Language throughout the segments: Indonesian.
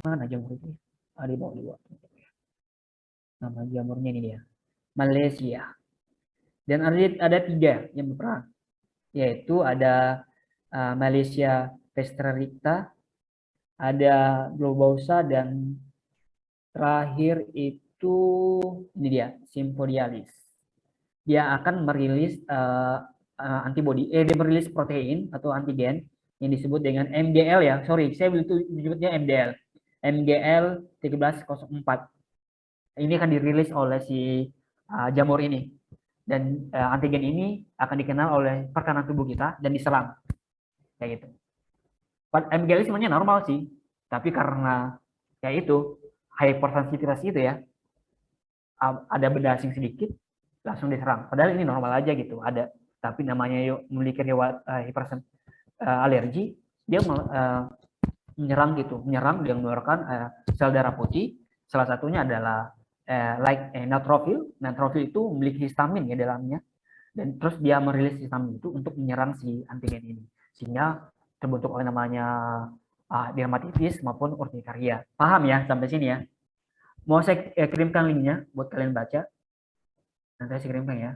Mana jamur itu? Di bawah. Nama jamurnya ini dia. Malaysia. Dan ada 3 yang berperan, yaitu ada Malaysia Pestraricta, ada Globosa, dan terakhir itu ini dia, Sympodialis. Dia akan merilis antibody, dia merilis protein atau antigen yang disebut dengan MGL ya. Sorry, saya menyebutnya MDL. MGL 1304. Ini akan dirilis oleh si jamur ini. Dan antigen ini akan dikenal oleh pertahanan tubuh kita dan diserang. Kayak gitu. MGL sebenarnya normal sih, tapi karena kayak itu hypersensitivitas itu ya, ada benda asing sedikit langsung diserang. Padahal ini normal aja gitu, ada. Tapi namanya yuk memiliki riwayat alergi, dia menyerang gitu, menyerang dia mengeluarkan sel darah putih. Salah satunya adalah neutrophil. Neutrophil itu memiliki histamin ya dalamnya, dan terus dia merilis histamin itu untuk menyerang si antigen ini, sehingga terbentuk oleh namanya dermatitis maupun urtikaria. Paham ya sampai sini ya? Mau saya kirimkan linknya buat kalian baca. Nanti saya kirimkan ya.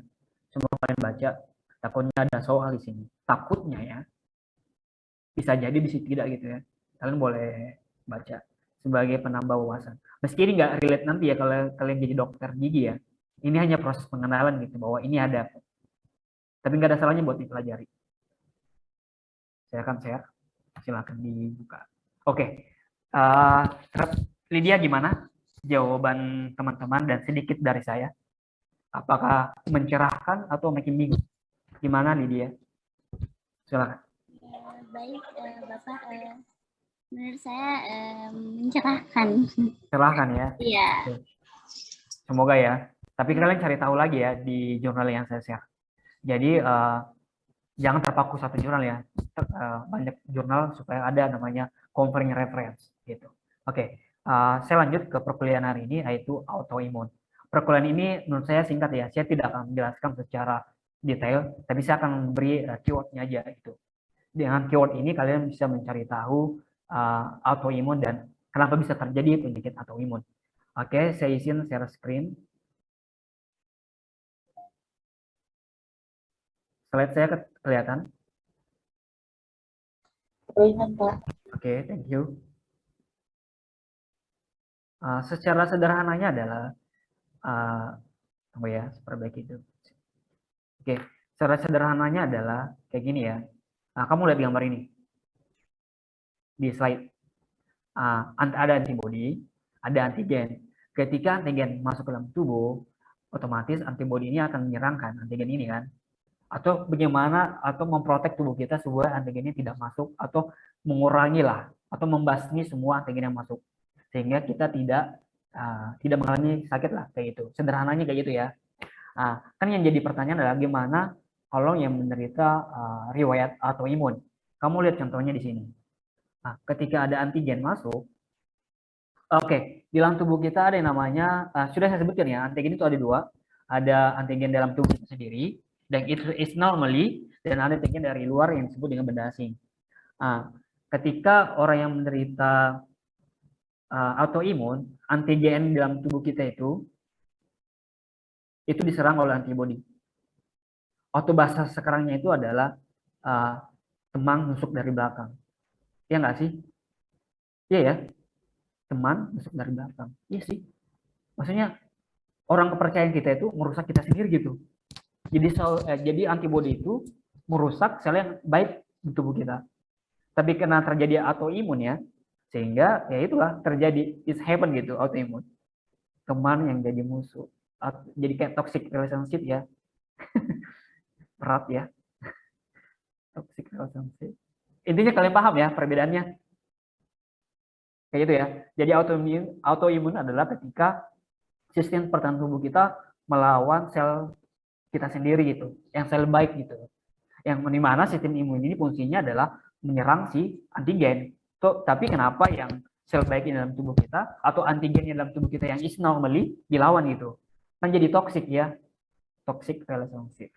Semua kalian baca. Takutnya ada soal di sini. Takutnya ya. Bisa jadi bisa tidak gitu ya. Kalian boleh baca sebagai penambah wawasan. Meski ini nggak relate nanti ya kalau kalian jadi dokter gigi ya. Ini hanya proses pengenalan gitu bahwa ini ada. Tapi nggak ada salahnya buat dipelajari. Saya akan share. Silakan dibuka. Oke. Lydia gimana? Jawaban teman-teman dan sedikit dari saya. Apakah mencerahkan atau makin bingung? Gimana Lydia? Silakan. Baik, Bapak. Menurut saya mencerahkan. Cerahkan ya. Iya. Semoga ya. Tapi kalian cari tahu lagi ya di jurnal yang saya share. Jadi jangan terpaku satu jurnal ya. Banyak jurnal supaya ada namanya comparing reference gitu. Oke. Saya lanjut ke perkuliahan hari ini, yaitu autoimun. Perkuliahan ini menurut saya singkat ya. Saya tidak akan menjelaskan secara detail, tapi saya akan beri keywordnya aja itu. Dengan keyword ini kalian bisa mencari tahu autoimun dan kenapa bisa terjadi penyakit autoimun. Oke, saya izin share screen. Slide saya kelihatan? Kelihatan, Pak. Oke, thank you. Secara sederhananya adalah tunggu ya, perbaiki itu. Oke, secara sederhananya adalah kayak gini ya. Kamu lihat gambar ini di slide. Ada antibody, ada antigen. Ketika antigen masuk ke dalam tubuh, otomatis antibody ini akan menyerangkan antigen ini kan. Atau bagaimana, atau memprotek tubuh kita supaya antigen ini tidak masuk, atau mengurangi lah, atau membasmi semua antigen yang masuk. Sehingga kita tidak mengalami sakit lah, kayak gitu. Sederhananya kayak gitu ya. Kan yang jadi pertanyaan adalah gimana kalau yang menderita riwayat autoimun. Kamu lihat contohnya di sini. Ketika ada antigen masuk, oke, di dalam tubuh kita ada yang namanya, sudah saya sebutkan ya, antigen itu ada 2. Ada antigen dalam tubuh kita sendiri, dan itu is normally, dan ada antigen dari luar yang disebut dengan benda asing. Ketika orang yang menderita autoimun, antigen dalam tubuh kita itu diserang oleh antibodi. Atau bahasa sekarangnya itu adalah teman nusuk dari belakang. Iya nggak sih? Iya ya, teman nusuk dari belakang. Iya sih. Maksudnya orang kepercayaan kita itu merusak kita sendiri gitu. Jadi antibodi itu merusak sel yang baik di tubuh kita. Tapi karena terjadi autoimun ya, sehingga ya itulah terjadi it happen gitu, autoimun. Teman yang jadi musuh. Jadi kayak toxic relationship ya. Berat ya. Toxic relationship. Intinya kalian paham ya perbedaannya. Kayak gitu ya. Jadi autoimun adalah ketika sistem pertahanan tubuh kita melawan sel kita sendiri gitu, yang sel baik gitu. Yang dimana sistem imun ini fungsinya adalah menyerang si antigen. Tapi kenapa yang sel baik di dalam tubuh kita atau antigen di dalam tubuh kita yang is normally dilawan gitu? Kan jadi toxic ya. Toxic relationship.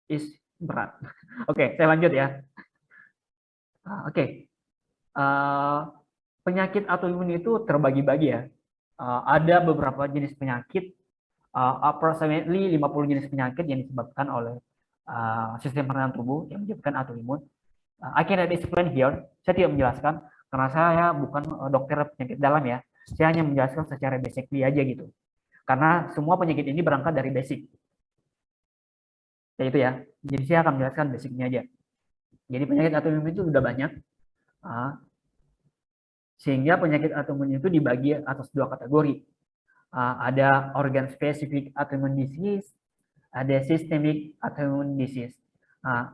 Is berat. Oke, saya lanjut ya. Oke. penyakit autoimun itu terbagi-bagi ya. Ada beberapa jenis penyakit, approximately 50 jenis penyakit yang disebabkan oleh sistem pertahanan tubuh yang menyebabkan autoimun. I cannot explain here. Saya tidak menjelaskan karena saya bukan dokter penyakit dalam ya. Saya hanya menjelaskan secara basically aja gitu. Karena semua penyakit ini berangkat dari basic. Ya itu ya. Jadi saya akan menjelaskan basicnya aja. Jadi penyakit autoimun itu sudah banyak. Sehingga penyakit autoimun itu dibagi atas dua kategori. Ada organ specific autoimmune disease, ada systemic autoimmune disease.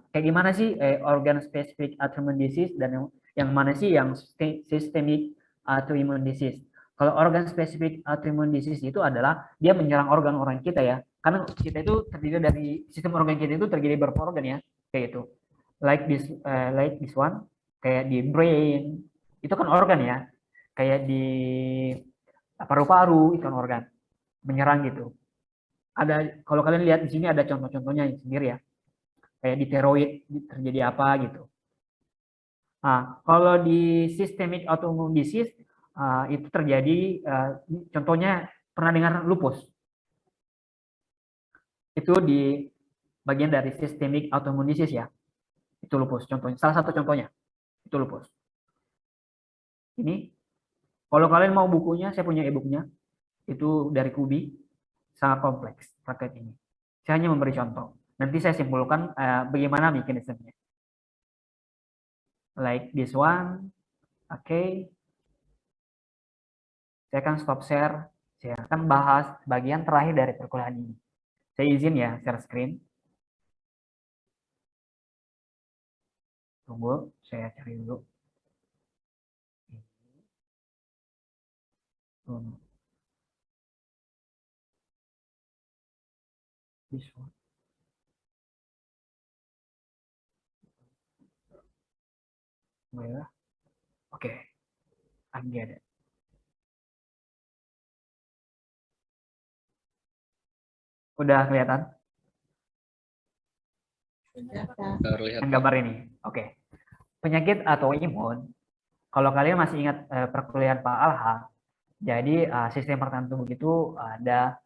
Kayak gimana sih organ specific autoimmune disease dan yang mana sih yang systemic autoimmune disease? Kalau organ specific autoimmune disease itu adalah dia menyerang organ-organ kita ya. Karena kita itu terdiri dari sistem organ kita itu terdiri beberapa organ ya, kayak itu. Like this one, kayak di brain, itu kan organ ya. Kayak di paru-paru, itu kan organ menyerang gitu. Ada, kalau kalian lihat di sini ada contoh-contohnya sendiri ya, kayak di tiroid terjadi apa gitu. Kalau di systemic autoimmune disease itu terjadi, contohnya pernah dengar lupus? Itu di bagian dari systemic autoimmune disease ya, itu lupus contohnya. Salah satu contohnya itu lupus. Ini, kalau kalian mau bukunya, saya punya e-booknya, itu dari Kubi, sangat kompleks terkait ini. Saya hanya memberi contoh. Nanti saya simpulkan bagaimana mekanismenya. Like this one, oke. Saya akan stop share. Saya akan bahas bagian terakhir dari perkuliahan ini. Saya izin ya share screen. Tunggu, saya cari dulu. This one. Oke, I get it. Udah kelihatan? Terlihat. Gambar ini. Oke. Penyakit autoimun, kalau kalian masih ingat perkuliahan Pak Alha, jadi sistem pertahanan tubuh itu ada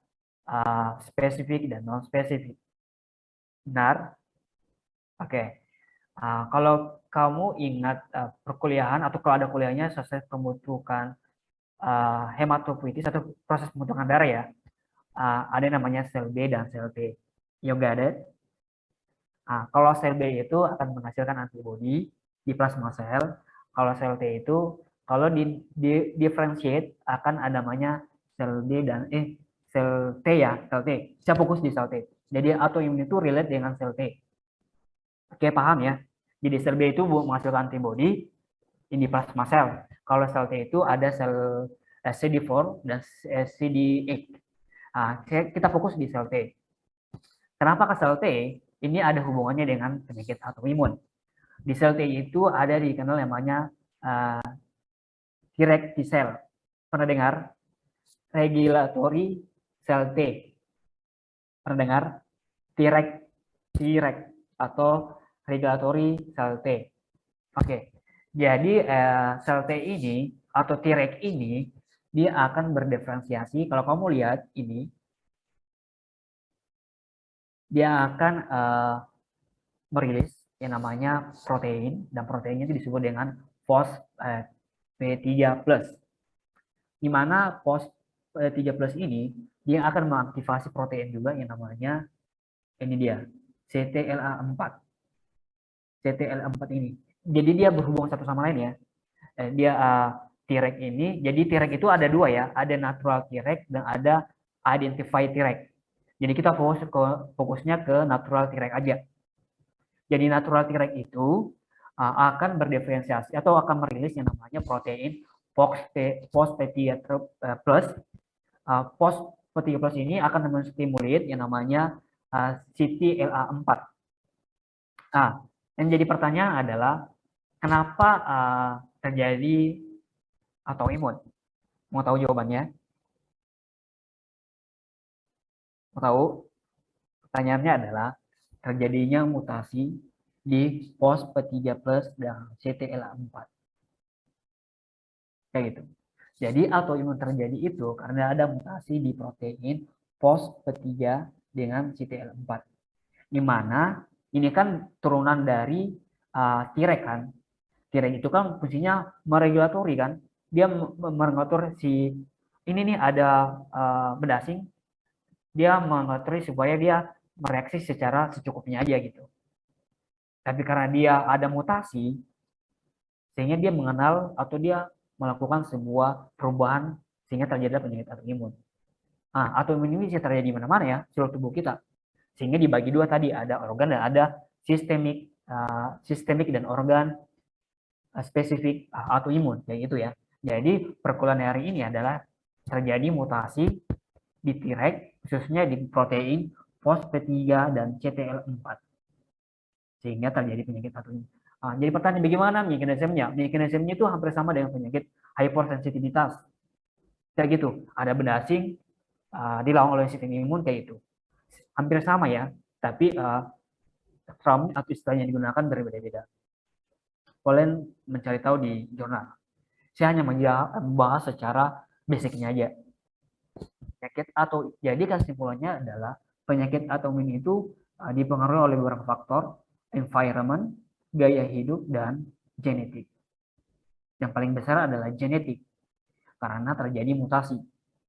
spesifik dan non spesifik. Benar? Oke. Kalau kamu ingat perkuliahan atau kalau ada kuliahnya selesai pembentukan hematopoietis atau proses pembentukan darah ya, ada namanya sel B dan sel T. You got it? Kalau sel B itu akan menghasilkan antibodi di plasma sel. Kalau sel T itu kalau di differentiate akan ada namanya sel B dan sel T ya, sel T. Saya fokus di sel T. Jadi autoimun itu relate dengan sel T. Oke, paham ya? Jadi sel B itu menghasilkan antibodi di plasma sel. Kalau sel T itu ada sel CD4 dan CD8. Kita fokus di sel T. Kenapa ke sel T? Ini ada hubungannya dengan penyakit autoimun. Di sel T itu ada dikenal namanya Treg T cell. Pernah dengar? Regulatory cell T. Pernah dengar? Treg atau regulatory cell T. Oke. Jadi sel T ini atau Treg ini dia akan berdiferensiasi. Kalau kamu lihat ini, dia akan merilis yang namanya protein, dan proteinnya itu disebut dengan FOSP3+. Di mana FOSP3+ ini dia akan mengaktifasi protein juga yang namanya ini dia CTLA4. CTLA4 ini. Jadi dia berhubungan satu sama lain ya. Dia Treg ini, jadi Treg itu ada dua ya, ada natural Treg dan ada identified Treg. Jadi kita fokusnya ke natural Treg aja. Jadi natural Treg itu akan berdiferensiasi atau akan merilis yang namanya protein FOSP3+. FOSP3+ ini akan menstimulir yang namanya CTLA4. Yang jadi pertanyaan adalah kenapa terjadi autoimun? Mau tahu jawabannya? Mau tahu? Pertanyaannya adalah terjadinya mutasi di FOSP3+ dan CTLA4. kayak gitu. Jadi autoimun terjadi itu karena ada mutasi di protein phosphat 3 dengan CTL4. Di mana ini kan turunan dari Treg kan. Treg itu kan fungsinya meregulatori kan. Dia meregulator si ini nih ada berdasing, dia mengatur supaya dia mereaksi secara secukupnya aja gitu. Tapi karena dia ada mutasi, sehingga dia mengenal atau dia melakukan sebuah perubahan sehingga terjadi penyakit autoimun. Nah, autoimun ini bisa terjadi di mana-mana ya, seluruh tubuh kita. Sehingga dibagi dua tadi, ada organ dan ada sistemik dan organ spesifik autoimun, kayak gitu ya. Jadi perkuliahan hari ini adalah terjadi mutasi di Treg, khususnya di protein fosfat 3 dan CTL4. Sehingga terjadi penyakit autoimun. Jadi pertanyaan bagaimana mekanismenya? Mekanismenya itu hampir sama dengan penyakit hypersensitivitas. Kayak gitu, ada benda asing dilawan oleh sistem imun kayak itu. Hampir sama ya, tapi term atau istilah yang digunakan berbeda-beda. Kalian mencari tahu di jurnal. Saya hanya membahas secara basicnya aja. Penyakit atau jadi kesimpulannya adalah penyakit autoimun itu dipengaruhi oleh beberapa faktor, environment, gaya hidup, dan genetik. Yang paling besar adalah genetik karena terjadi mutasi,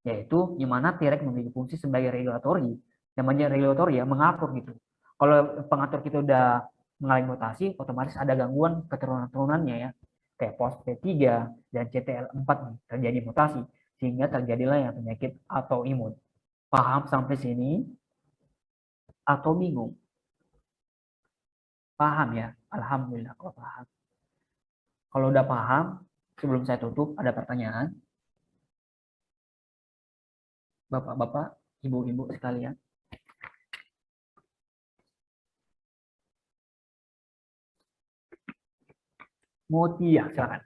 yaitu di mana Treg memiliki fungsi sebagai regulatori. Namanya regulatori ya, mengatur gitu. Kalau pengatur kita udah mengalami mutasi, otomatis ada gangguan keturunan-turunannya ya. Kayak fosfat 3 dan CTL4 terjadi mutasi, sehingga terjadilah yang penyakit autoimun. Paham sampai sini? Atau bingung? Paham ya? Alhamdulillah kalau paham. Kalau udah paham, sebelum saya tutup, ada pertanyaan? Bapak-bapak, ibu-ibu sekalian. Mutia, silakan.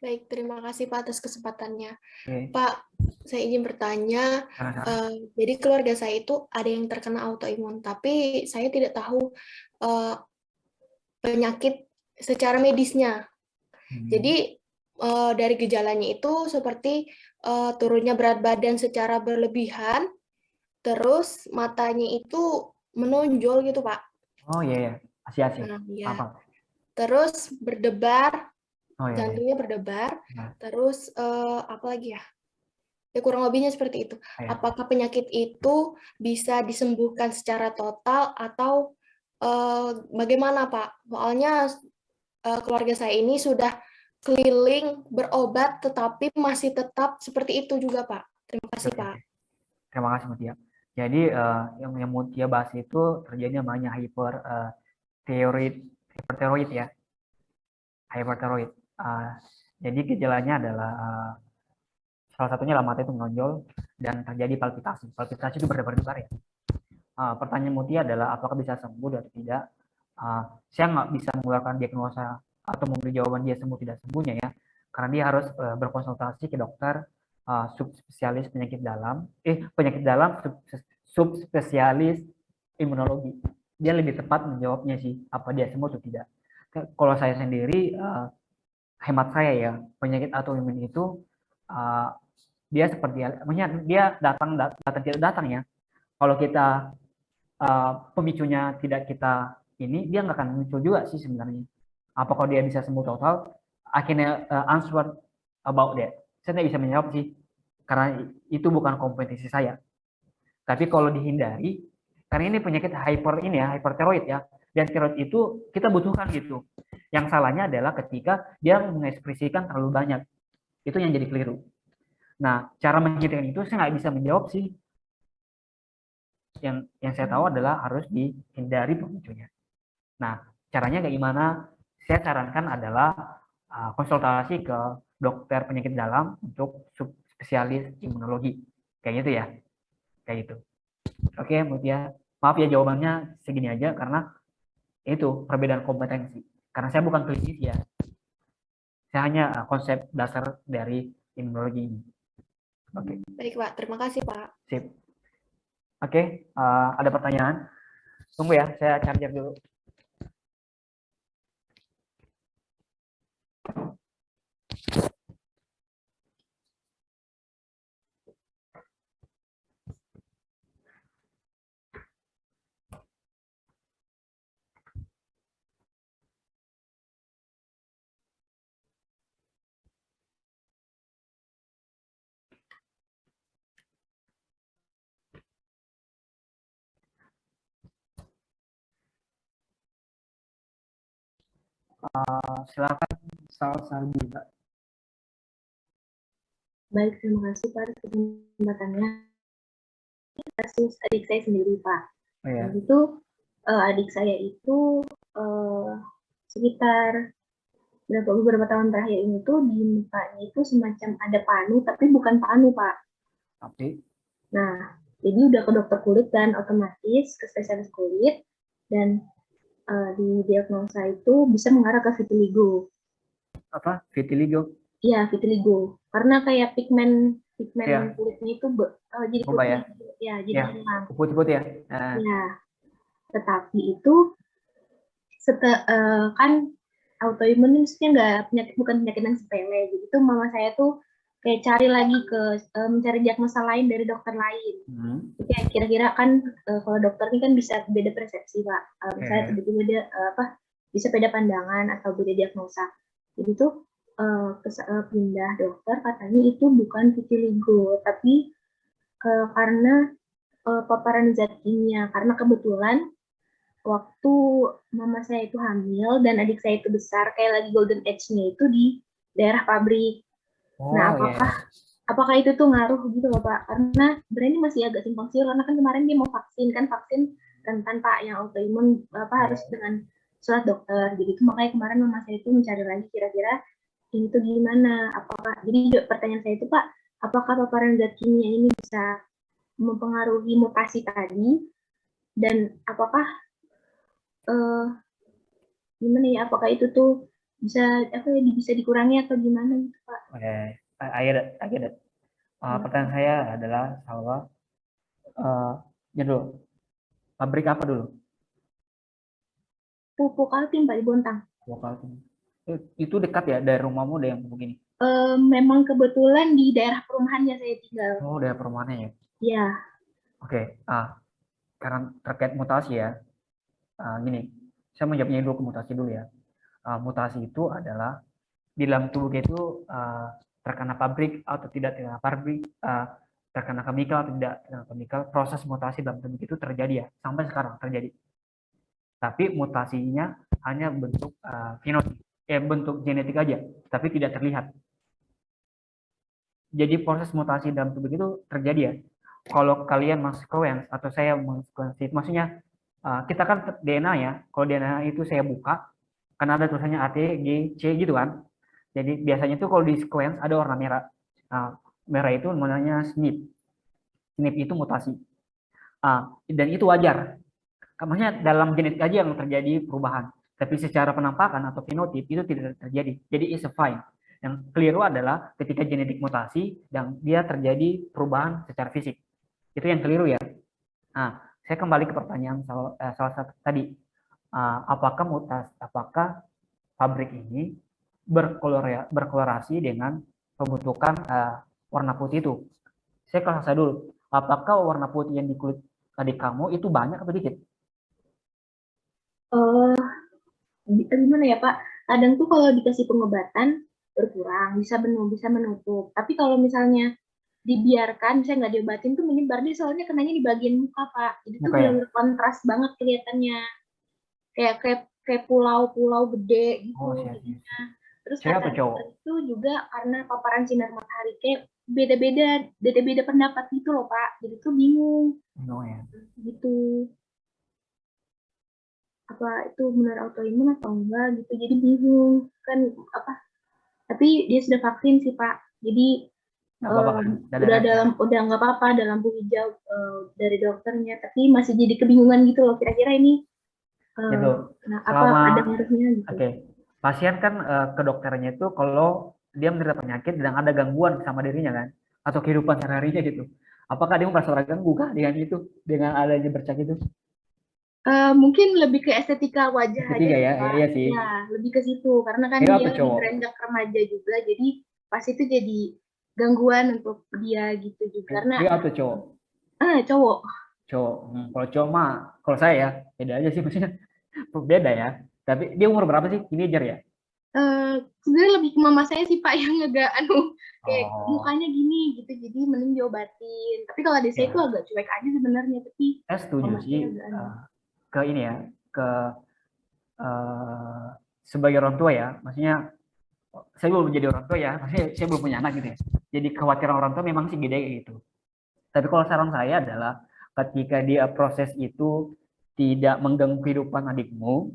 Baik, terima kasih Pak atas kesempatannya. Oke. Pak, saya izin bertanya, jadi keluarga saya itu ada yang terkena autoimun, tapi saya tidak tahu penyakit secara medisnya. Jadi dari gejalanya itu seperti turunnya berat badan secara berlebihan, terus matanya itu menonjol gitu Pak. Oh iya ya, Asia. Nah, ya. Apa? Terus berdebar, Oh iya. jantungnya berdebar, Nah. terus apa lagi ya? Ya kurang lebihnya seperti itu. Iya. Apakah penyakit itu bisa disembuhkan secara total atau bagaimana Pak? Soalnya keluarga saya ini sudah keliling berobat tetapi masih tetap seperti itu juga Pak. Terima kasih Pak. Terima kasih Mutia. Jadi yang Mutia bahas itu terjadi namanya hyperteroid ya. Hyperteroid. Jadi gejalanya adalah salah satunya adalah mata itu menonjol dan terjadi palpitasi. Palpitasi itu berdebar-debar ya. Pertanyaan Mutia adalah apakah bisa sembuh atau tidak? Saya nggak bisa mengeluarkan diagnosa atau memberi jawaban dia sembuh tidak sembuhnya ya, karena dia harus berkonsultasi ke dokter subspesialis penyakit dalam, subspesialis imunologi. Dia lebih tepat menjawabnya sih, apa dia sembuh atau tidak. Kalau saya sendiri, hemat saya ya, penyakit autoimun itu dia seperti, maksudnya dia datang tidak datang ya. Kalau kita pemicunya tidak kita ini, dia nggak akan muncul juga sih sebenarnya. Apakah dia bisa sembuh total? Akhirnya answer about that. Saya tidak bisa menjawab sih, karena itu bukan kompetisi saya. Tapi kalau dihindari, karena ini penyakit hyperteroid ya, dan steroid itu kita butuhkan gitu. Yang salahnya adalah ketika dia mengekspresikan terlalu banyak, itu yang jadi keliru. Nah, cara menghindari itu saya nggak bisa menjawab sih. Yang saya tahu adalah harus dihindari pemicunya. Nah, caranya kayak gimana? Saya sarankan adalah konsultasi ke dokter penyakit dalam untuk subspesialis imunologi. Kayak gitu ya. Kayak gitu. Oke, Mutia. Maaf ya jawabannya segini aja karena itu perbedaan kompetensi. Karena saya bukan klinis ya. Saya hanya konsep dasar dari imunologi ini. Oke. Baik Pak, terima kasih Pak. Sip. Oke, ada pertanyaan? Tunggu ya, saya charger dulu. Silakan Saldi, Mbak. Baik, terima kasih Pak atas kesempatannya. Kasus adik saya sendiri Pak. Oh, ya. Itu adik saya itu sekitar beberapa tahun terakhir ini tuh di mukanya itu semacam ada panu, tapi bukan panu Pak. Tapi, Nah, jadi udah ke dokter kulit dan otomatis ke spesialis kulit dan di diagnosa itu bisa mengarah ke vitiligo. apa? Vitiligo. Iya, vitiligo. Karena kayak pigmen Iya. kulitnya itu jadi Berubah putih. ya? Ya, jadi Ya, hilang. putih-putih ya. Nah, Ya, tetapi itu kan autoimun ini maksudnya nggak penyakit, bukan penyakit yang sepele. Jadi tuh mama saya tuh kayak cari lagi ke mencari diagnosa lain dari dokter lain. Jadi kayak kira-kira kan kalau dokter ini kan bisa beda persepsi Pak. Misalnya tiba-tiba dia bisa beda pandangan atau beda diagnosa. Jadi tuh pindah dokter katanya itu bukan vitiligo, tapi karena paparan zat kimia. Karena kebetulan waktu mama saya itu hamil dan adik saya itu besar, kayak lagi golden age-nya itu di daerah pabrik. Nah, apakah itu tuh ngaruh gitu loh Pak? Karena sebenarnya ini masih agak simpang siur, karena kan kemarin dia mau vaksin rentan Pak, yang autoimun harus dengan surat dokter. Jadi itu makanya kemarin mama saya itu mencari lagi kira-kira ini tuh gimana? Jadi pertanyaan saya itu Pak, apakah paparan zat kimia ini bisa mempengaruhi mutasi tadi, dan apakah gimana ya, apakah itu tuh bisa dikurangi atau gimana gitu Pak? I get it. Pertanyaan saya adalah bahwa dulu, pabrik apa dulu? Pupuk Altim Pak di Bontang. Itu dekat ya dari rumahmu ada yang begini? Memang kebetulan di daerah perumahannya saya tinggal. Oh, daerah perumahannya ya? Iya. Oke. Karena terkait mutasi ya, gini, saya menjawabnya dulu ke mutasi dulu ya. Mutasi itu adalah di dalam tubuh itu terkena pabrik atau tidak terkena pabrik, terkena kemikal atau tidak terkena kemikal, proses mutasi dalam tubuh itu terjadi ya, sampai sekarang terjadi. Tapi mutasinya hanya bentuk fenotip, bentuk genetik aja, tapi tidak terlihat. Jadi proses mutasi dalam tubuh itu terjadi ya. Kalau kalian men-sequence atau saya men-sequence, maksudnya kita kan DNA ya. Kalau DNA itu saya buka, kan ada tulisannya A, T, G, C gitu kan. Jadi biasanya itu kalau di sequence ada warna merah. Merah itu namanya SNP. SNP itu mutasi. Dan itu wajar. Maksudnya dalam genetik aja yang terjadi perubahan. Tapi secara penampakan atau fenotip itu tidak terjadi. Jadi it's a fine. Yang keliru adalah ketika genetik mutasi dan dia terjadi perubahan secara fisik. Itu yang keliru ya. Nah, saya kembali ke pertanyaan salah satu tadi. Apakah pabrik ini berkorelasi dengan pembentukan warna putih itu? Saya klasa dulu. Apakah warna putih yang di kulit adik kamu itu banyak atau dikit? Gimana ya Pak? Kadang tuh kalau dikasih pengobatan berkurang, bisa menutup. Tapi kalau misalnya dibiarkan, saya nggak diobatin tuh menyebar, dia soalnya kenanya di bagian muka Pak. Jadi tuh benar-benar kontras banget kelihatannya. Kayak pulau-pulau gede gitu. Terus kata itu juga karena paparan sinar matahari, kayak beda-beda pendapat gitu loh Pak. Jadi tuh bingung. Gitu. Apa itu benar autoimun atau enggak gitu, jadi bingung kan tapi dia sudah vaksin sih Pak, jadi udah nggak apa-apa, dalam lampu hijau dari dokternya, tapi masih jadi kebingungan gitu loh, kira-kira ini apa ada ngaruhnya gitu. Pasien kan ke dokternya itu kalau dia menderita penyakit dan ada gangguan sama dirinya kan, atau kehidupan sehari-harinya gitu. Apakah dia merasa terganggu kah dengan itu, dengan adanya bercak itu? Mungkin lebih ke estetika wajah aja ya, iya sih. Ya, lebih ke situ karena kan dia lagi beranjak remaja juga, jadi pas itu jadi gangguan untuk dia gitu juga. Karena dia atau cowok? Cowok. Kalau cowok mah, kalau saya ya beda aja sih, maksudnya beda ya. Tapi dia umur berapa sih? Teenager ya? Sebenarnya lebih ke mama saya sih Pak, yang agak kayak mukanya gini gitu, jadi mending diobatin. Tapi kalau adik saya itu agak cuek aja sebenarnya, tapi saya setuju sih ke ini ya, ke sebagai orang tua ya, maksudnya saya belum menjadi orang tua ya, maksudnya saya belum punya anak gitu ya. Jadi kekhawatiran orang tua memang sih gede gitu. Tapi kalau saran saya adalah ketika dia proses itu tidak mengganggu kehidupan adikmu,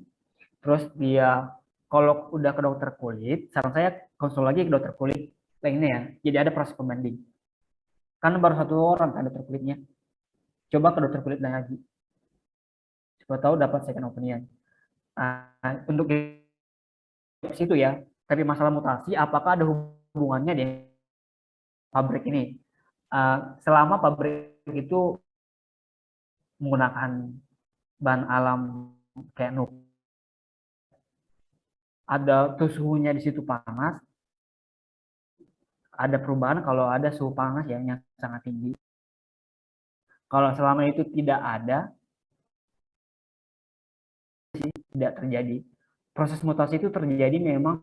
terus dia kalau udah ke dokter kulit, saran saya konsul lagi ke dokter kulit lainnya ya. Jadi ada proses pembanding. Karena baru 1 orang kan dokter kulitnya. Coba ke dokter kulit lagi. Siapa tahu dapat second opinion. Untuk situ ya. Tapi masalah mutasi, apakah ada hubungannya dengan pabrik ini? Selama pabrik itu menggunakan bahan alam kayak ada tuh suhunya di situ panas, ada perubahan kalau ada suhu panas yang sangat tinggi. Kalau selama itu tidak ada, tidak terjadi. Proses mutasi itu terjadi memang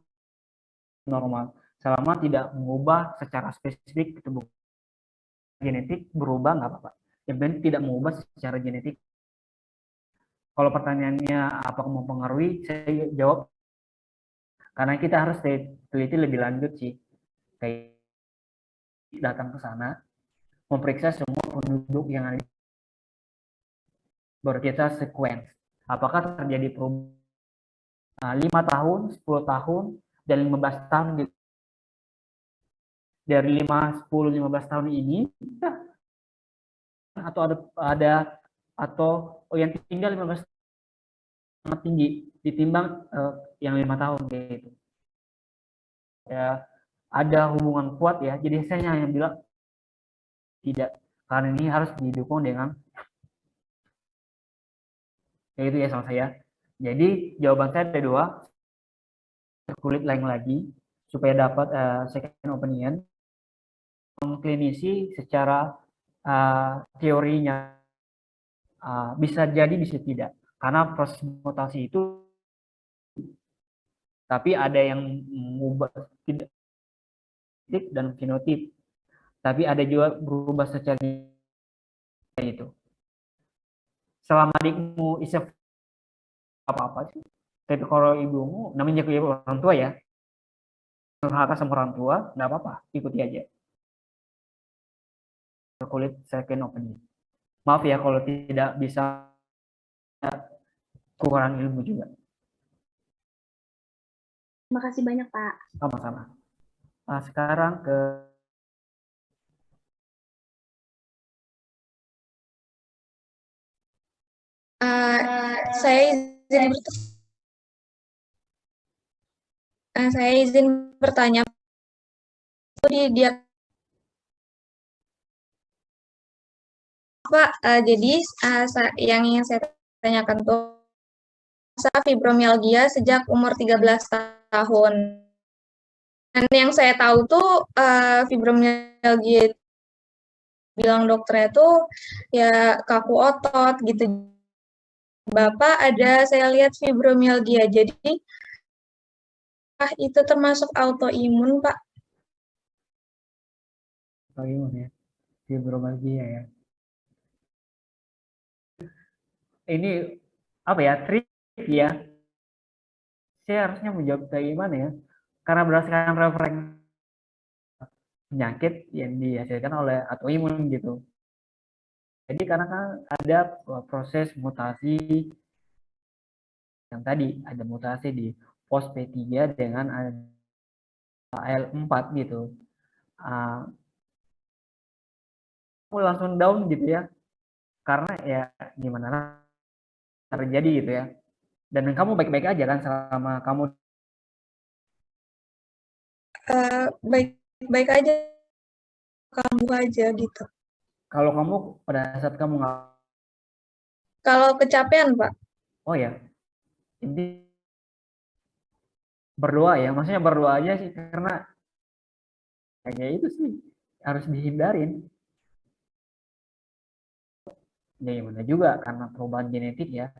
normal. Selama tidak mengubah secara spesifik tubuh genetik, berubah nggak apa-apa. Yang penting tidak mengubah secara genetik. Kalau pertanyaannya apakah mempengaruhi, saya jawab karena kita harus teliti lebih lanjut sih. Kayak datang ke sana, memeriksa semua penduduk yang ada, baru kita sequence. Apakah terjadi perubahan 5 tahun, 10 tahun, dan 15 tahun gitu. Dari 5, 10, 15 tahun ini, atau atau yang tinggal 15 sangat tinggi ditimbang yang 5 tahun gitu. Ya, ada hubungan kuat ya. Jadi saya hanya bilang tidak, karena ini harus didukung dengan kayak itu ya sama saya. Jadi jawaban saya ada 2, kulit lain lagi supaya dapat second opinion. Klinisi secara teorinya bisa jadi bisa tidak, karena proses mutasi itu tapi ada yang mengubah tidak dan fenotip, tapi ada juga berubah secara itu. Selama adikmu isep apa-apa sih, tapi kalau ibumu namanya ibu orang tua ya, durhaka sama orang tua, nggak apa-apa, ikuti aja kulit second opinion. Maaf ya kalau tidak bisa, kurang ilmu juga. Terima kasih banyak, Pak. Sama-sama. Sekarang ke saya izin bertanya, dia Pak, jadi yang ingin saya tanyakan tuh fibromialgia sejak umur 13 tahun. Dan yang saya tahu tuh fibromialgia bilang dokternya tuh ya kaku otot gitu. Bapak ada saya lihat fibromialgia, jadi itu termasuk autoimun, Pak? autoimun ya, fibromialgia ya. Ini apa ya, trik ya. Saya harusnya menjawab kayak gimana ya? Karena berdasarkan referensi penyakit yang dihasilkan oleh autoimun gitu. Jadi karena kan ada proses mutasi yang tadi ada mutasi di pos P3 dengan AL4 gitu. Aku langsung down gitu ya. Karena ya gimana terjadi gitu ya. Dan kamu baik-baik aja kan selama kamu Baik-baik aja, kamu aja gitu. kalau kamu pada saat kamu nggak, kalau kecapean, Pak. oh ya, ini berdoa ya, maksudnya berdoa aja sih, karena kayak itu sih harus dihindarin. Ya gimana juga karena perubahan genetik ya.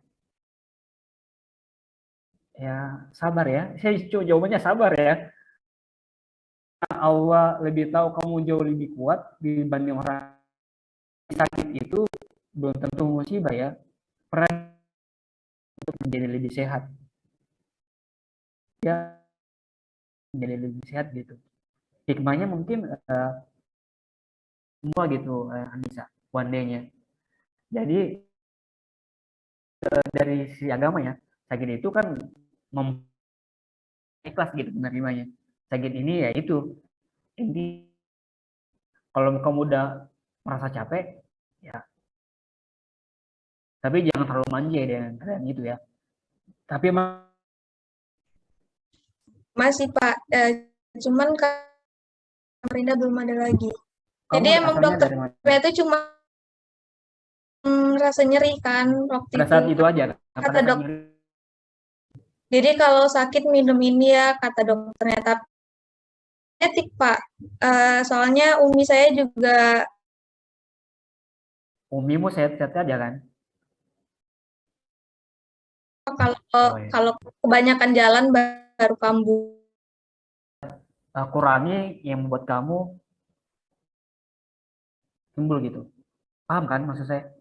Ya sabar ya, saya jawabannya sabar ya. Allah lebih tahu kamu jauh lebih kuat dibanding orang sakit itu, belum tentu musibah ya. Pernah untuk menjadi lebih sehat. dia menjadi lebih sehat gitu. Hikmahnya mungkin semua gitu, Anissa, one day-nya. Jadi dari sisi agama ya, sakit itu kan ikhlas gitu menerimanya. Sakit ini ya itu inti. Kalau kamu udah merasa capek, ya tapi jangan terlalu manja dengan keadaan itu ya. Tapi Masih Pak, cuman Perinda belum ada lagi. kamu Jadi emang asalnya dari mana? dokternya itu cuma rasa nyeri kan waktu Pada itu. saat itu aja kan? Kata Pada saat dok, nyeri. jadi kalau sakit minum ini ya kata dokternya. Tapi etik Pak, soalnya umi saya juga Umimu sehat-sehat aja kan? kalau Oh, ya. kalau kebanyakan jalan baru kambuh. Kurangi yang membuat kamu timbul gitu. Paham kan maksud saya?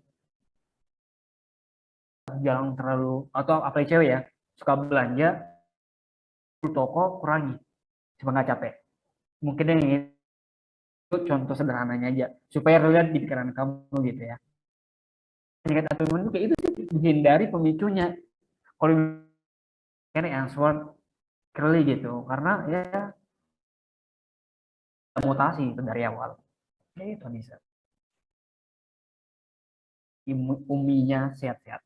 Jangan terlalu, atau apalagi cewek ya, suka belanja di toko, kurangi supaya nggak capek. Mungkin yang itu contoh sederhananya aja supaya relate di pikiran kamu gitu ya. Penyakit autoimun itu kayak itu sih, menghindari pemicunya. Kalau ini answer curly gitu, karena ya mutasi itu dari awal. Ya itu bisa. Uminya sehat-sehat.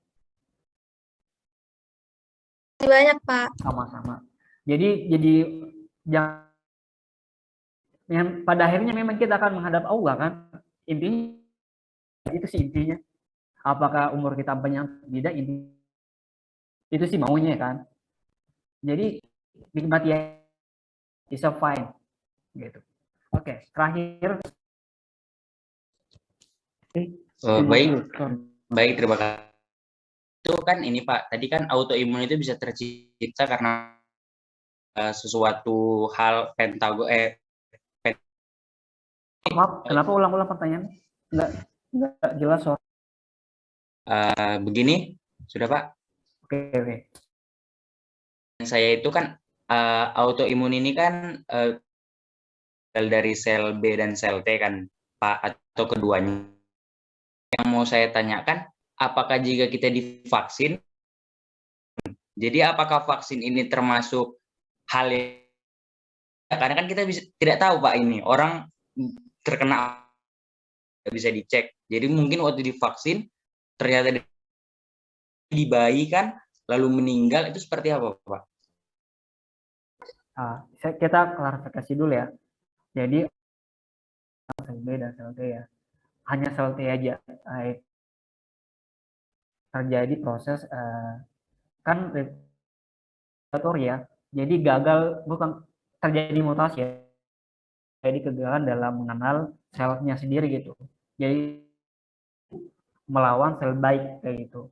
Masih banyak Pak. Sama-sama. Jadi jangan, yang pada akhirnya memang kita akan menghadap Allah kan. Intinya itu sih intinya. Apakah umur kita panjang tidak, intinya itu sih maunya kan. Jadi nikmati ya, is a fine gitu. Oke, terakhir. Baik, terima kasih. Itu kan ini Pak, tadi kan autoimun itu bisa tercipta karena sesuatu hal Maaf, kenapa ulang-ulang pertanyaannya? Enggak jelas soal. Begini, sudah Pak. Oke. Saya itu kan autoimun ini kan dari sel B dan sel T kan Pak, atau keduanya. Yang mau saya tanyakan, apakah jika kita divaksin, jadi apakah vaksin ini termasuk hal yang, karena kan kita tidak tahu Pak, ini orang terkena tidak bisa dicek. Jadi mungkin waktu divaksin ternyata di bayi kan lalu meninggal, itu seperti apa Pak? Kita klarifikasi dulu ya. Jadi sel B dan sel T ya. Hanya sel T aja. Terjadi proses kan respirator ya. Jadi gagal, bukan terjadi mutasi ya. Jadi kegagalan dalam mengenal selnya sendiri gitu. Jadi melawan sel baik kayak gitu.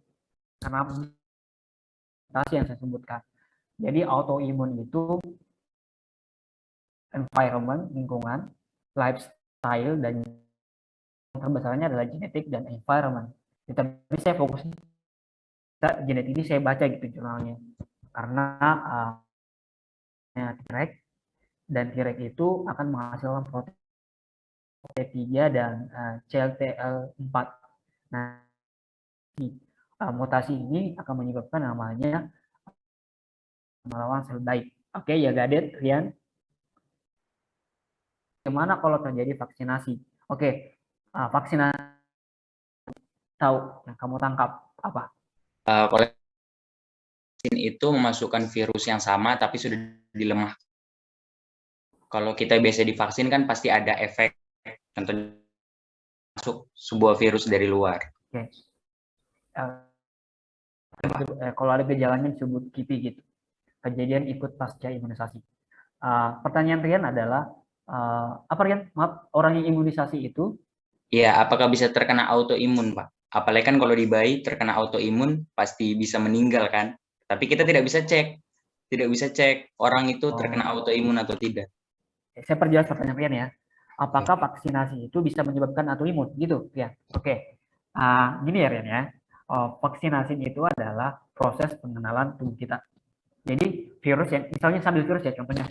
Karena mutasi yang saya sebutkan. Jadi autoimun itu environment, lingkungan, lifestyle, dan terbesarnya adalah genetik dan environment. Tapi saya fokus genetik ini, saya baca gitu jurnalnya. Karena T-reg, dan T-reg itu akan menghasilkan protein T3 dan CLTL4. Nah, mutasi ini akan menyebabkan namanya melawan sel baik. Oke, ya Gadet, Rian. Gimana kalau terjadi vaksinasi? Oke, vaksinasi tahu, yang kamu tangkap apa? Kalau vaksin itu memasukkan virus yang sama tapi sudah dilemah. Kalau kita biasa divaksin kan pasti ada efek, contohnya masuk sebuah virus dari luar. Oke. Kalau ada gejalanya disebut KIPI gitu. Kejadian ikut pasca imunisasi. Pertanyaan Rian adalah, apa Rian? Maaf, orang yang imunisasi itu? Ya, apakah bisa terkena autoimun Pak? Apalagi kan kalau di bayi terkena autoimun pasti bisa meninggal kan? Tapi kita tidak bisa cek orang itu terkena autoimun atau tidak. Saya perjelas pertanyaan Rian ya. Apakah vaksinasi itu bisa menyebabkan autoimun? Gitu ya. Oke. Gini ya Rian ya. Vaksinasi itu adalah proses pengenalan tubuh kita. Jadi virus yang misalnya sambil virus ya, contohnya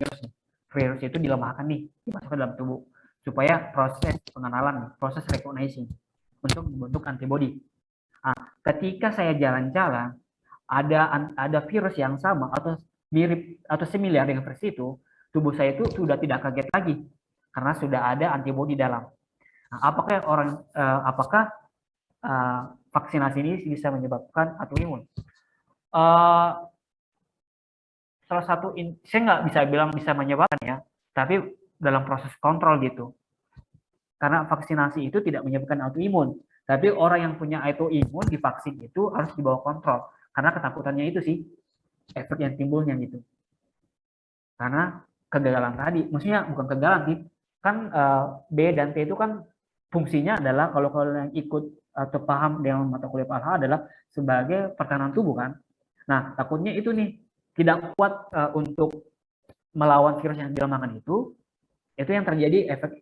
virus itu dilemahkan nih, dimasukkan dalam tubuh supaya proses pengenalan, proses recognizing untuk membentuk antibodi. Ketika saya jalan-jalan, ada virus yang sama atau mirip atau similar dengan virus itu, tubuh saya itu sudah tidak kaget lagi karena sudah ada antibodi dalam. Nah, apakah vaksinasi ini bisa menyebabkan autoimun? Salah satu, saya nggak bisa bilang bisa menyebabkan ya, tapi dalam proses kontrol gitu. Karena vaksinasi itu tidak menyebabkan autoimun, tapi orang yang punya autoimun divaksin itu harus dibawa kontrol. Karena ketakutannya itu sih, efek yang timbulnya gitu. Karena kegagalan tadi, maksudnya bukan kegagalan sih, kan B dan T itu kan fungsinya adalah kalau kalian ikut atau paham dengan mata kuliah PALH adalah sebagai pertahanan tubuh kan. Nah, takutnya itu nih tidak kuat untuk melawan virus yang dilemahkan itu yang terjadi efek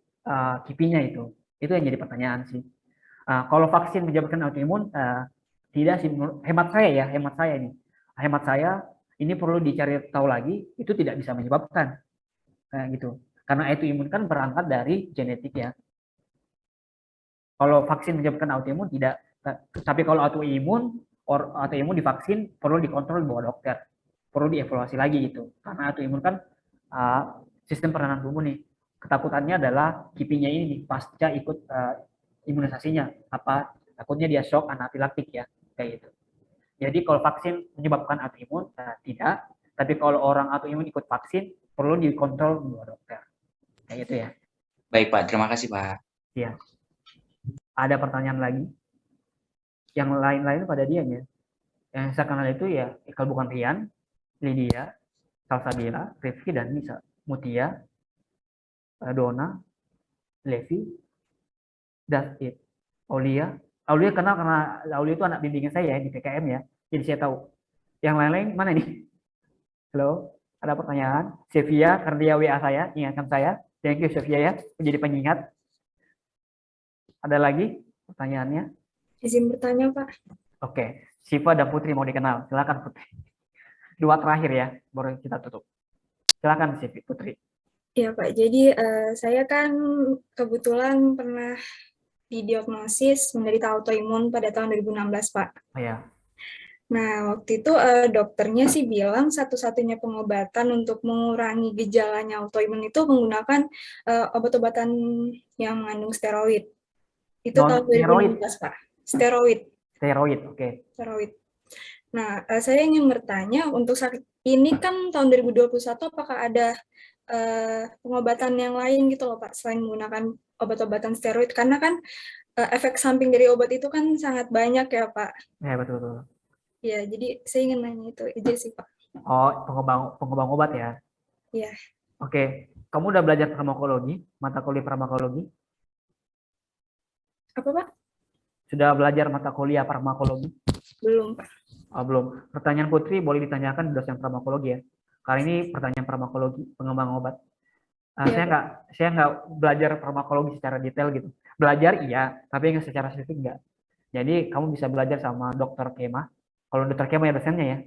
kipinya itu yang jadi pertanyaan sih. Kalau vaksin menyebabkan autoimun, tidak sih, hemat saya ini perlu dicari tahu lagi, itu tidak bisa menyebabkan kayak gitu, karena autoimun kan berangkat dari genetik ya. Kalau vaksin menyebabkan autoimun tidak, tapi kalau autoimun divaksin perlu dikontrol di bawah dokter, perlu dievaluasi lagi gitu, karena autoimun kan sistem pertahanan tubuh nih. Ketakutannya adalah kipinya ini pasca ikut imunisasinya, takutnya dia shock anafilaktik ya, kayak gitu. Jadi kalau vaksin menyebabkan autoimun tidak, tapi kalau orang autoimun ikut vaksin perlu dikontrol oleh dokter, kayak gitu ya. Baik Pak, terima kasih Pak. Ya. Ada pertanyaan lagi? Yang lain-lain pada dianya. Yang saya kenal itu ya Ikal Bukan Rian, Lydia, Salsabila, Rifki dan Nisa, Mutia, Dona, Levi, that's it. Aulia kenal karena Aulia itu anak bimbingan saya ya, di PKM ya, jadi saya tahu. Yang lain-lain mana nih? Halo, ada pertanyaan? Sevia, karena dia WA saya, ingatkan saya. Thank you Sevia ya, menjadi pengingat. Ada lagi pertanyaannya? Izin bertanya, Pak. Oke, Siva dan Putri mau dikenal. Silakan Putri. Dua terakhir ya, baru kita tutup. Silakan Putri. Iya Pak, jadi saya kan kebetulan pernah didiagnosis menderita autoimun pada tahun 2016 Pak. Oh ya. Nah, waktu itu dokternya sih bilang satu-satunya pengobatan untuk mengurangi gejalanya autoimun itu menggunakan obat-obatan yang mengandung steroid. Itu tahun 2016 Pak. Steroid, oke. Steroid. Nah, saya ingin bertanya, untuk sakit ini kan tahun 2021 apakah ada pengobatan yang lain gitu loh Pak, selain menggunakan obat-obatan steroid? Karena kan efek samping dari obat itu kan sangat banyak ya Pak. Ya, betul. Ya, jadi saya ingin nanya itu aja sih Pak. Oh, pengobang obat ya? Iya. Oke, kamu udah belajar farmakologi, mata kuliah farmakologi? Apa Pak? Sudah belajar mata kuliah farmakologi? Belum Pak. Oh, belum. Pertanyaan Putri boleh ditanyakan dosen farmakologi ya. Kali ini pertanyaan farmakologi, pengembang obat. Ya, saya nggak belajar farmakologi secara detail gitu. Belajar iya, tapi nggak secara spesifik nggak. Jadi kamu bisa belajar sama dokter Kema. Kalau dokter Kema ya dosennya ya.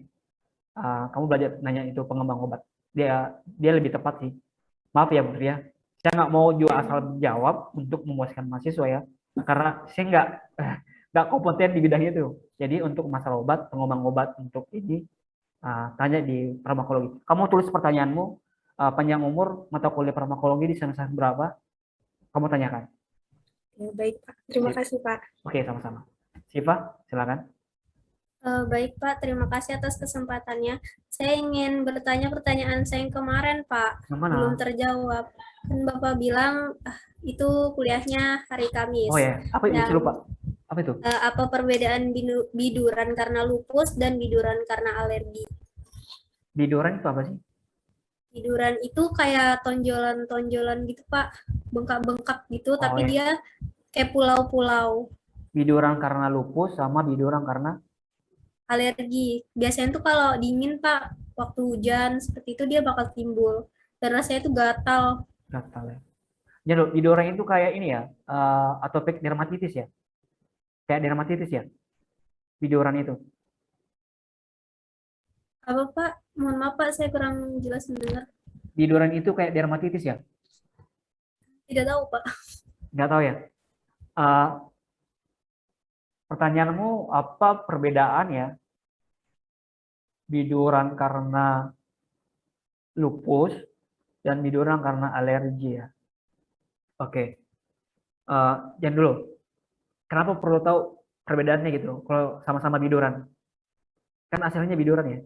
Kamu belajar nanya itu pengembang obat. Dia lebih tepat sih. Maaf ya Putri ya. Saya nggak mau juga asal jawab untuk memuaskan mahasiswa ya. Karena saya nggak kompeten di bidang itu. Jadi untuk masalah obat, pengembang obat untuk ini tanya di farmakologi. Kamu tulis pertanyaanmu, panjang umur, mata kuliah farmakologi di semester berapa? Kamu tanyakan. Ya, baik Pak. Terima kasih Pak. Oke, sama-sama. Siva, silakan. Baik Pak, terima kasih atas kesempatannya. Saya ingin bertanya pertanyaan saya yang kemarin Pak, belum terjawab. Kan Bapak bilang itu kuliahnya hari Kamis. Oh ya, apa itu? Lupa. Apa itu? Apa perbedaan biduran karena lupus dan biduran karena alergi? Biduran itu apa sih? Biduran itu kayak tonjolan-tonjolan gitu Pak, bengkak-bengkak gitu, tapi ya. dia kayak pulau-pulau. Biduran karena lupus sama biduran karena alergi. Biasanya tuh kalau dingin Pak, waktu hujan seperti itu dia bakal timbul. Dan rasanya tuh gatal. Gatal ya. Jadi biduran itu kayak ini ya, atopic dermatitis ya. Kayak dermatitis ya. Biduran itu. Apa Pak? Mohon maaf Pak, saya kurang jelas mendengar. Biduran itu kayak dermatitis ya? Tidak tahu Pak. Nggak tahu ya? Eh, Pertanyaanmu apa perbedaan ya biduran karena lupus dan biduran karena alergi ya? Oke, jangan dulu. Kenapa perlu tahu perbedaannya gitu? Kalau sama-sama biduran, kan asalnya biduran ya,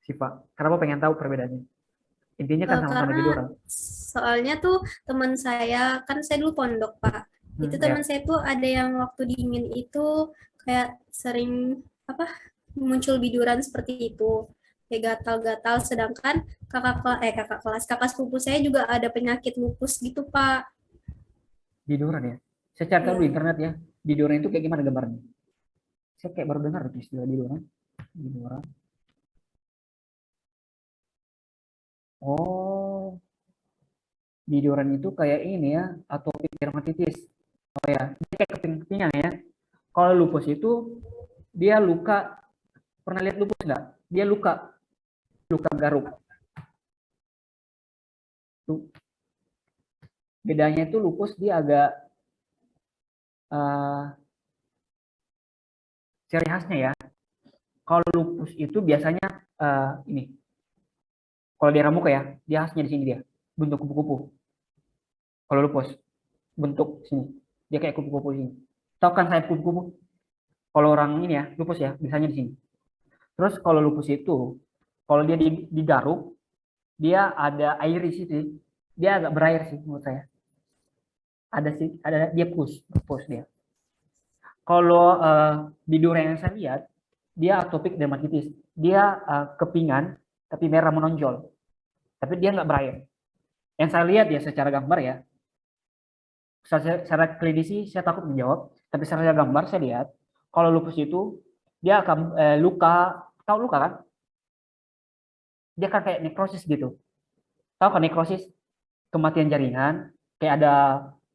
Siva. Kenapa pengen tahu perbedaannya? Intinya kan sama-sama Karena biduran. soalnya tuh teman saya, kan saya dulu pondok Pak. Itu teman Ya. saya tuh ada yang waktu dingin itu kayak sering apa muncul biduran seperti itu. Kayak gatal-gatal, sedangkan kakak sepupu saya juga ada penyakit lupus gitu Pak. Biduran ya. Saya cari tahu Iya. di internet ya. Biduran itu kayak gimana gambarnya? Saya kayak baru dengar tuh istilah biduran. Biduran. Oh, biduran itu kayak ini ya, atopic dermatitis. Oh ya, dia kayak keping-kepingan ya. Kalau lupus itu dia luka. Pernah lihat lupus nggak? Dia luka, luka garuk. Tuh. Bedanya itu lupus dia agak ciri khasnya ya. Kalau lupus itu biasanya ini. Kalau dia ramuka ya, dia khasnya di sini dia, bentuk kupu-kupu. Kalau lupus, bentuk sini, dia kayak kupu-kupu sini. Tahu kan sayap kupu-kupu? Kalau orang ini ya, lupus ya, biasanya di sini. Terus kalau lupus itu, kalau dia digaruk, dia ada iris itu, dia agak berair sih menurut saya. Ada sih, ada dia push dia. Kalau bidur yang saya lihat, dia atopic dermatitis. Dia kepingan, tapi merah menonjol. Tapi dia nggak berair. Yang saya lihat ya secara gambar ya, secara klinisi saya takut menjawab, tapi secara gambar saya lihat, kalau lupus itu dia akan luka, tahu luka kan? Dia kan kayak nekrosis gitu. Tahu kan nekrosis? Kematian jaringan, kayak ada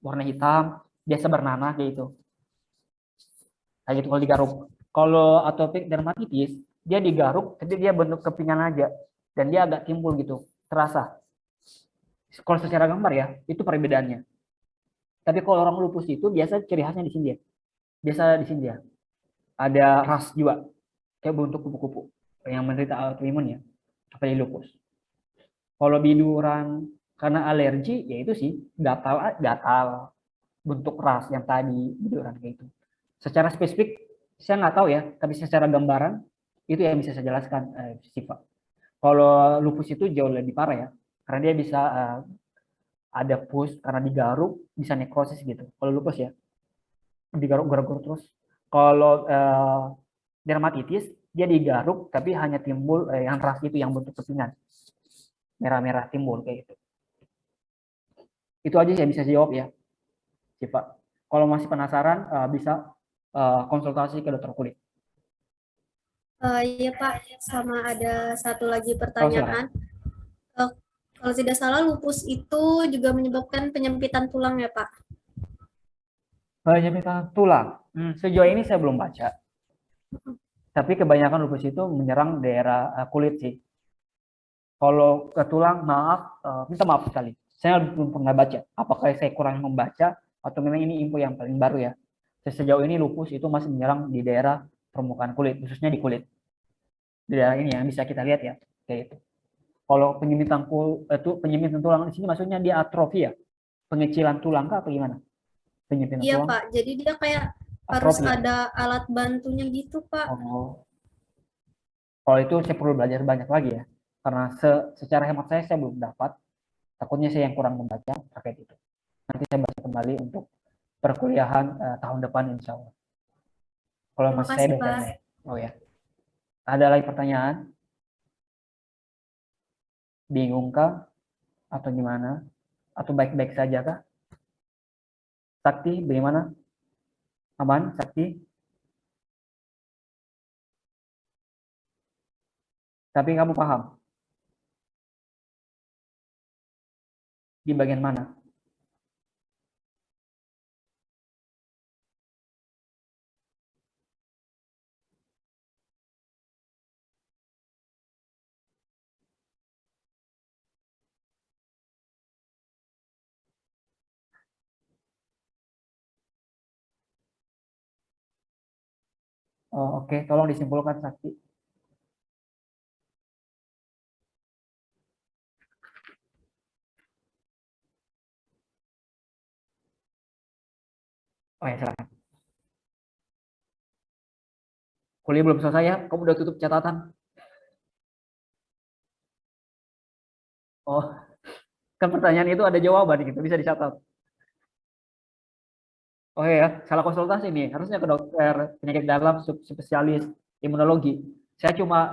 warna hitam, biasa bernanah kayak gitu. Kayak gitu kalau digaruk. Kalau atopic dermatitis, dia digaruk, tapi dia bentuk kepingan aja. Dan dia agak timbul gitu, terasa. Kalau secara gambar ya, itu perbedaannya. Tapi kalau orang lupus itu biasa ciri khasnya di sini dia. Biasa di sini dia. Ada ras juga, kayak bentuk kupu-kupu. Yang menderita autoimun ya, apalagi lupus. Kalau biduran karena alergi, ya itu sih, gatal bentuk ras yang tadi biduran kayak itu. Secara spesifik saya nggak tahu ya, tapi secara gambaran itu yang bisa saya jelaskan, Siva. Kalau lupus itu jauh lebih parah ya, karena dia bisa ada pus karena digaruk, bisa nekrosis gitu. Kalau lupus ya, digaruk-garuk terus. Kalau dermatitis, dia digaruk tapi hanya timbul yang ras itu yang bentuk kepingan, merah-merah timbul kayak gitu. Itu aja saya bisa jawab ya, Siva. Kalau masih penasaran, bisa konsultasi ke dokter kulit. Iya Pak, sama ada satu lagi Oh, silakan. pertanyaan. Kalau tidak salah lupus itu juga menyebabkan penyempitan tulang ya Pak? Penyempitan tulang. Sejauh ini saya belum baca. Tapi kebanyakan lupus itu menyerang daerah kulit sih. Kalau ke tulang, minta maaf sekali. Saya belum pernah baca. Apakah saya kurang membaca atau memang ini info yang paling baru ya. Sejauh ini lupus itu masih menyerang di daerah permukaan kulit, khususnya di kulit. Di daerah ini yang bisa kita lihat ya, kayak itu. Kalau penyempitan tulang di sini maksudnya dia atrofi ya, pengecilan tulang kah atau gimana? Penyempitan Iya tulang, Pak, jadi dia kayak harus atrofi ya. ada alat bantunya gitu Pak. Oh, kalau itu saya perlu belajar banyak lagi ya, karena secara hemat saya belum dapat. Takutnya saya yang kurang membaca terkait itu. Nanti saya baca kembali untuk perkuliahan tahun depan insya Allah. Kalau Terima masih saya kasih Pak. dosennya. Oh ya, ada lagi pertanyaan? Bingung kah? Atau gimana? Atau baik-baik saja kah? Sakti, bagaimana? Aman, Sakti? Tapi kamu paham? Di bagian mana? Oh, oke. Tolong disimpulkan, Sakti. Oh ya, silakan. Kuliah belum selesai ya? Kamu udah tutup catatan? Oh, kan pertanyaan itu ada jawaban gitu, bisa dicatat. Oh ya, salah konsultasi nih. Harusnya ke dokter penyakit dalam spesialis imunologi. Saya cuma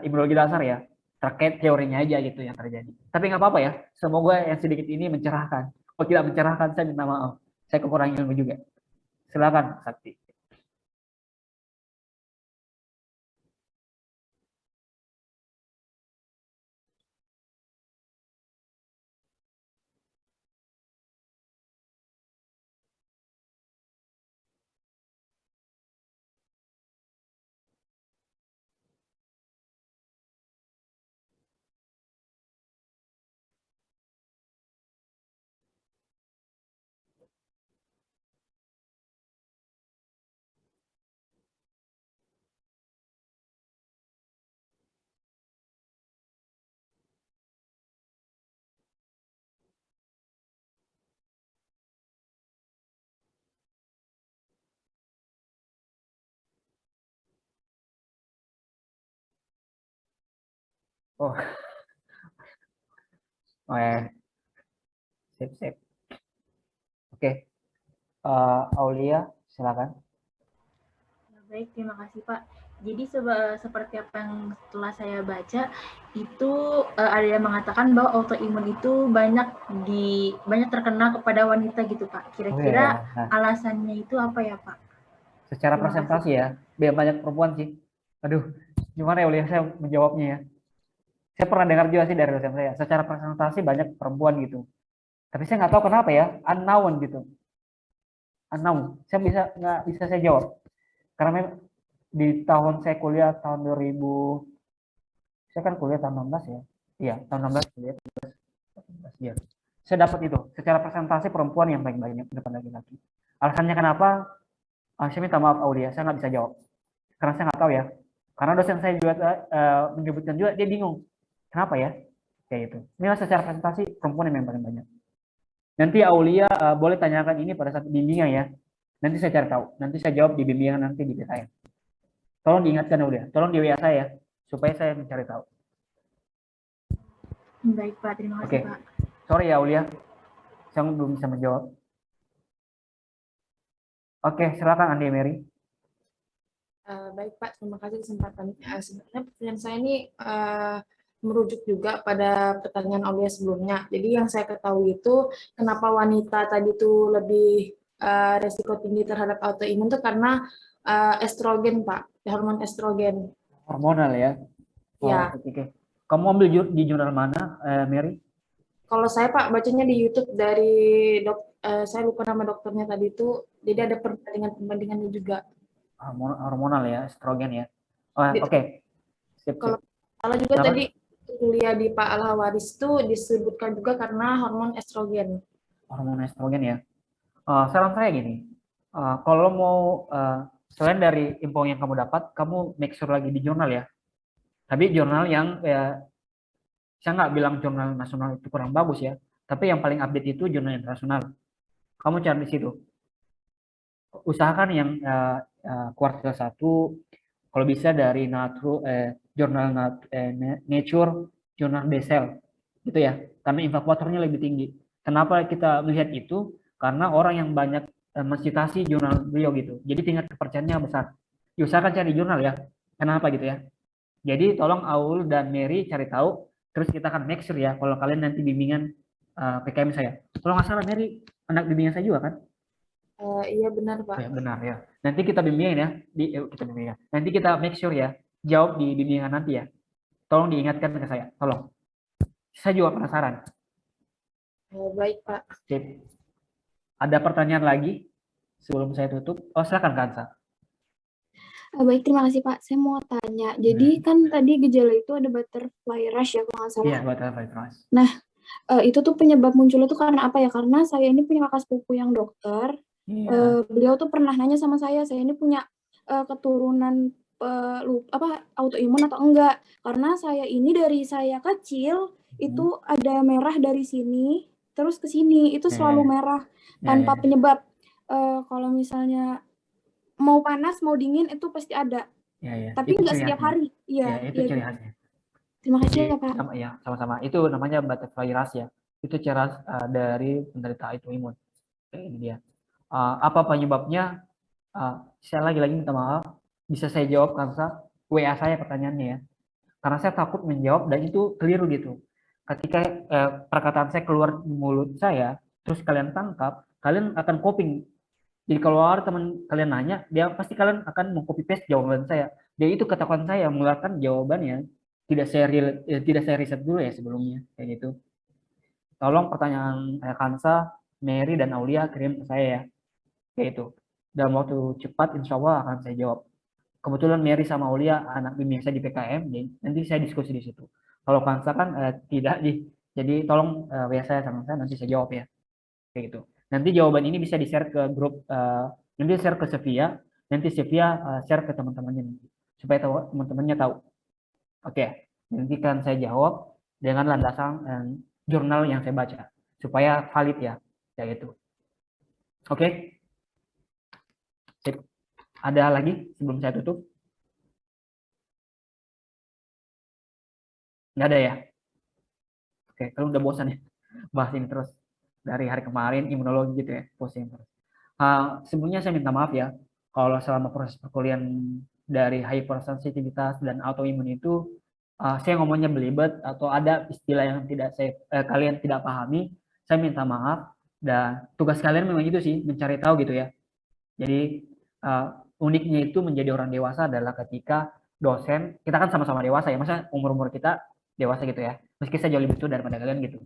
imunologi dasar ya, terkait teorinya aja gitu yang terjadi. Tapi nggak apa-apa ya. Semoga yang sedikit ini mencerahkan. Kalau tidak mencerahkan, saya minta maaf. Saya kekurangan ilmu juga. Silakan, Sakti. Oh, oh ya, sip, sip. Oke, Aulia, silakan. Baik, terima kasih Pak. Jadi seperti apa yang setelah saya baca, itu ada yang mengatakan bahwa autoimun itu banyak terkena kepada wanita gitu Pak. Kira-kira Oh, iya. Nah, alasannya itu apa ya Pak? secara Terima presentasi kasih. ya, biar banyak perempuan sih. Aduh, gimana ya Aulia saya menjawabnya ya? Saya pernah dengar juga sih dari dosen saya. Secara presentasi banyak perempuan gitu. Tapi saya nggak tahu kenapa ya, unknown gitu. Unknown. Saya nggak bisa saya jawab. Karena memang di tahun saya kuliah tahun 2000, saya kan kuliah tahun 16 ya. Iya, tahun 16 kuliah 18 ya. Saya dapat itu. Secara presentasi perempuan yang paling banyak depan laki-laki. Alasannya kenapa? Saya minta maaf Aulia, saya nggak bisa jawab. Karena saya nggak tahu ya. Karena dosen saya juga menyebutkan juga dia bingung. Kenapa ya? Kayak gitu. Ini secara presentasi perempuan yang paling banyak. Nanti Aulia boleh tanyakan ini pada saat bimbingan ya. Nanti saya cari tahu. Nanti saya jawab di bimbingan nanti di PTN. Tolong diingatkan Aulia. Tolong di WA saya supaya saya mencari tahu. Baik Pak, terima kasih Pak. Sorry ya Aulia. Saya belum bisa menjawab. Oke, silakan Andi Mary. Baik Pak, terima kasih kesempatan. Sebenarnya pertanyaan saya ini merujuk juga pada pertanyaan Aulia sebelumnya. Jadi yang saya ketahui itu kenapa wanita tadi itu lebih resiko tinggi terhadap autoimun itu karena estrogen Pak, hormon estrogen. Hormonal ya. Ya. Oke. Kamu ambil di jurnal mana, Mary? Kalau saya Pak bacanya di YouTube dari saya lupa nama dokternya tadi itu. Jadi ada perbandingannya juga. Hormonal ya, estrogen ya. Oke. Sip. Kalau salah juga tadi kuliah di Pak Al-Hawaris itu disebutkan juga karena hormon estrogen. Hormon estrogen ya. Saran saya gini, kalau mau selain dari info yang kamu dapat, kamu make sure lagi di jurnal ya. Tapi jurnal yang saya nggak bilang jurnal nasional itu kurang bagus ya. Tapi yang paling update itu jurnal internasional. Kamu cari di situ. Usahakan yang kuartil 1, kalau bisa dari jurnal Nature, jurnal Cell, gitu ya. Karena evakuatornya lebih tinggi. Kenapa kita melihat itu? Karena orang yang banyak mensitasi jurnal beliau gitu. Jadi tingkat kepercayaannya besar. Usahakan cari jurnal ya. Kenapa gitu ya? Jadi tolong Aul dan Mary cari tahu. Terus kita akan make sure ya. Kalau kalian nanti bimbingan PKM saya. Kalau nggak salah Mary anak bimbingan saya juga kan? Iya benar Pak. Ya, benar ya. Nanti kita bimbingan ya. Nanti kita make sure ya. Jawab di bimbingan nanti ya. Tolong diingatkan ke saya. Tolong. Saya juga penasaran. Baik Pak. Sip. Ada pertanyaan lagi sebelum saya tutup? Oh, silakan Kansa. Baik, terima kasih Pak. Saya mau tanya. Jadi kan tadi gejala itu ada butterfly rash ya kalau nggak salah. Iya, butterfly rash. Nah, itu tuh penyebab munculnya tuh karena apa ya? Karena saya ini punya kakak sepupu yang dokter. Beliau tuh pernah nanya sama saya ini punya keturunan autoimun atau enggak. Karena saya ini dari saya kecil itu ada merah dari sini terus ke sini, itu selalu merah tanpa penyebab. Kalau misalnya mau panas, mau dingin itu pasti ada. Tapi Itu enggak ciri setiap khasnya. hari. Iya, Itu iya. ciri khasnya. Terima kasih Jadi, ya, Pak. ya, sama-sama. Itu namanya butterfly rash ya. Itu ciri khas dari penderita autoimun. Ini dia. Apa penyebabnya? Saya lagi-lagi minta maaf. Bisa saya jawab karena WA saya pertanyaannya ya. Karena saya takut menjawab dan itu keliru gitu. Ketika perkataan saya keluar di mulut saya, terus kalian tangkap, kalian akan copying. Jadi kalau ada teman kalian nanya, dia pasti kalian akan meng-copy paste jawaban saya. Jadi itu ketakutan saya mengeluarkan jawabannya tidak saya riset dulu ya sebelumnya kayak gitu. Tolong pertanyaan Kansa, Mary dan Aulia kirim ke saya ya. Kayak itu. Dalam waktu cepat insya Allah akan saya jawab. Kebetulan Mary sama Aulia anak bimbing saya di PKM, jadi nanti saya diskusi di situ. Kalau Kansa kan tidak jadi tolong WA saya sama saya nanti saya jawab ya. Kayak gitu. Nanti jawaban ini bisa di-share ke grup, nanti share ke Sevia, nanti Sevia share ke teman-temannya nanti, supaya teman-temannya tahu. Oke, nanti kan saya jawab dengan landasan jurnal yang saya baca, supaya valid ya, kayak gitu. Oke, sip. Ada lagi sebelum saya tutup? Nggak ada ya? Oke, kalau udah bosan ya bahas ini terus dari hari kemarin imunologi gitu ya, pusing terus. Sebelumnya saya minta maaf ya kalau selama proses perkuliahan dari hypersensitivitas dan autoimun itu saya ngomongnya belibet atau ada istilah yang tidak kalian tidak pahami, saya minta maaf. Dan tugas kalian memang itu sih, mencari tahu gitu ya. Jadi uniknya itu menjadi orang dewasa adalah ketika dosen, kita kan sama-sama dewasa ya, masa umur-umur kita dewasa gitu ya, meski saya jauh lebih tua daripada kalian gitu.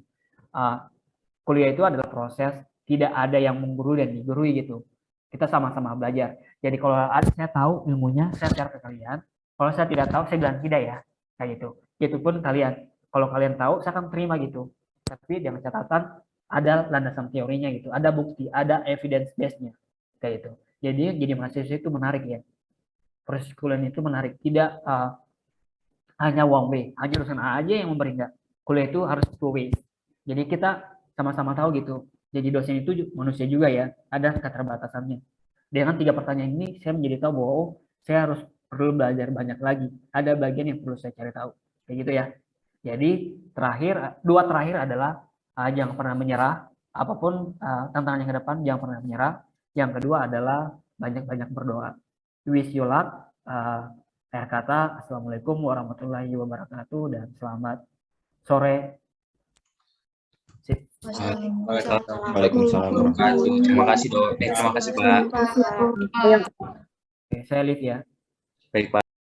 Kuliah itu adalah proses, tidak ada yang menggurui dan digurui gitu. Kita sama-sama belajar. Jadi kalau saya tahu ilmunya, saya share ke kalian. Kalau saya tidak tahu, saya bilang tidak ya. Kayak gitu. Itu pun kalian. Kalau kalian tahu, saya akan terima gitu. Tapi dengan catatan, ada landasan teorinya gitu. Ada bukti, ada evidence base-nya. Kayak gitu. Jadi mahasiswa itu menarik ya. Proses kuliah itu menarik. Tidak hanya one way. Hanya jurusan A aja yang memberi enggak. Kuliah itu harus two way. Jadi kita sama-sama tahu gitu. Jadi dosen itu manusia juga ya, ada keterbatasannya. Dengan 3 pertanyaan ini, saya menjadi tahu bahwa saya harus perlu belajar banyak lagi. Ada bagian yang perlu saya cari tahu. Kayak gitu ya. Jadi dua terakhir adalah jangan pernah menyerah. Apapun tantangan yang ke depan, jangan pernah menyerah. Yang kedua adalah banyak-banyak berdoa. Wish you luck. Akhir kata, Assalamualaikum warahmatullahi wabarakatuh dan selamat sore. Waalaikumsalam warahmatullahi wabarakatuh. Terima kasih Dok. Terima kasih Pak. Oke, saya lihat ya. Baik Pak.